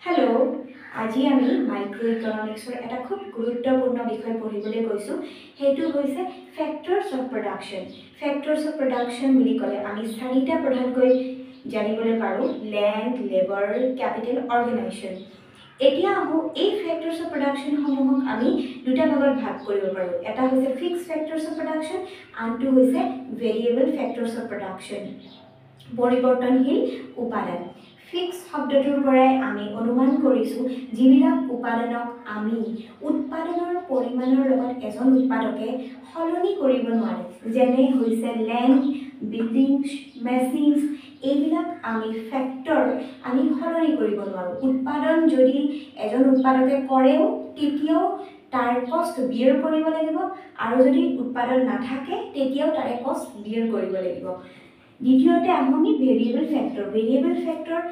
hello আজি আমি মাইক্रो ইকোনমিক্সৰ এটা খুব গুৰুত্বপূৰ্ণ বিষয় পঢ়িবলৈ গৈছো হেতু হৈছে ফ্যাক্টৰস অফ প্ৰডাকশন ফ্যাক্টৰস অফ প্ৰডাকশন বুলি ক'লে আমি চাৰিটা প্ৰধানকৈ জানিবলৈ পাৰো ল্যান্ড লেবাৰ ক্যাপিটাল অৰ্গানাইজেচন এতিয়া আহো এই ফ্যাক্টৰস অফ প্ৰডাকশন সমূহক আমি দুটা ভাগত ভাগ কৰিব পাৰো এটা হৈছে ফিক্সড ফ্যাক্টৰস অফ প্ৰডাকশন আনটো হৈছে ভেৰিয়েবল ফ্যাক্টৰস অফ প্ৰডাকশন পৰিৱৰ্তনশীল উপাদান ফিক্স শব্দটোৰ পৰাই আমি অনুমান কৰিছো যিবিলাক উপাদানক আমি উৎপাদনৰ পৰিমাণৰ লগত এজন উৎপাদকে সলনি কৰিব নোৱাৰে যেনে হৈছে ল্যান্ড বিল্ডিংছ মেচিনছ এইবিলাক আমি ফ্যাক্টৰ আমি সলনি কৰিব নোৱাৰো উৎপাদন যদি এজন উৎপাদকে কৰেও তেতিয়াও তাৰ কষ্ট বিয়াৰ কৰিব লাগিব আৰু যদি উৎপাদন নাথাকে তেতিয়াও তাৰে কষ্ট বিয়াৰ কৰিব লাগিব দ্বিতীয়তে আমি ভেৰিয়েবল ফ্যাক্টৰ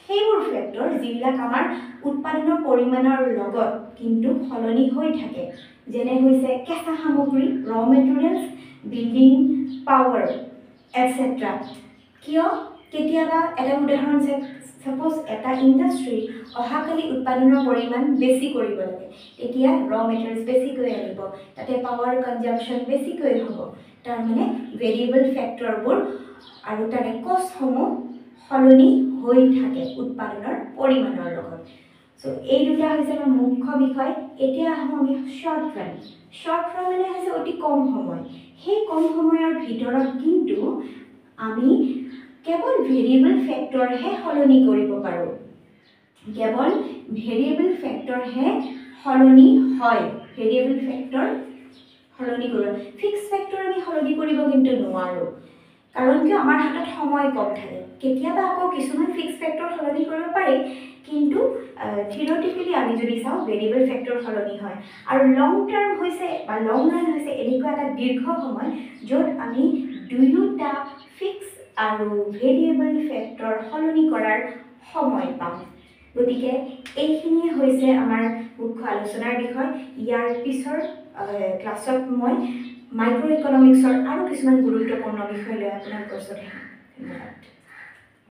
সেইবোৰ ফ্যাক্টৰ যিবিলাক আমাৰ উৎপাদনৰ পৰিমাণৰ লগত কিন্তু সলনি হৈ থাকে যেনে হৈছে কেঁচা সামগ্ৰী ৰ মেটেৰিয়েলছ বিল্ডিং পাৱাৰ এটসেট্ৰা কিয় কেতিয়াবা এটা উদাহৰণ সাপোজ এটা ইন্ডাষ্ট্ৰি অহাকালি উৎপাদনৰ পৰিমাণ বেছি কৰিব লাগে তেতিয়া ৰ মেটেৰিয়েলছ বেছিকৈ আনিব তাতে পাৱাৰ কনজাম্পশন বেছিকৈ হ'ব তাৰ মানে ভেৰিয়েবল ফ্যাক্টৰবোৰ আৰু তাৰে কষ্টসমূহ সলনি হৈ থাকে উৎপাদনৰ পৰিমাণৰ লগত সো এই দুটা হৈছে আমাৰ মুখ্য বিষয় এতিয়া আমি শৰ্ট ৰান মানে হৈছে অতি কম সময় সেই কম সময়ৰ ভিতৰত কিন্তু আমি কেৱল ভেৰিয়েবল ফ্যাক্টৰ হে সলনি কৰিব পাৰো কেৱল ভেৰিয়েবল ফ্যাক্টৰ হে সলনি হয় ভেৰিয়েবল ফ্যাক্টৰ সলনি কৰিব ফিক্স ফ্যাক্টৰ আমি সলনি কৰিব কিন্তু নোৱাৰো কাৰণ কি আমাৰ হাতত সময় কম থাকে কেতিয়াবা আকৌ কিছুমান ফিক্স ফ্যাক্টৰ সলনি কৰিব পাৰি কিন্তু থিওৰিটিক্যালি আমি যদি চাও ভেৰিয়েবল ফ্যাক্টৰ সলনি হয় আৰু লং টাৰ্ম হৈছে বা লং ৰান হৈছে এনেকুৱা এটা দীৰ্ঘ সময় য'ত আমি দুয়োটা ফিক্স আৰু ভেৰিয়েবল ফ্যাক্টৰ সলনি কৰাৰ সময় পাম গতিকে এইখিনিয়ে হৈছে আমাৰ মুখ্য আলোচনাৰ বিষয় ইয়াৰ পিছৰ ক্লাছত মই মাইক্ৰো ইকোনমিক্সৰ আৰু কিছুমান গুৰুত্বপূৰ্ণ বিষয় লৈ আপোনাক প্ৰস্তুত কৰিম ধন্যবাদ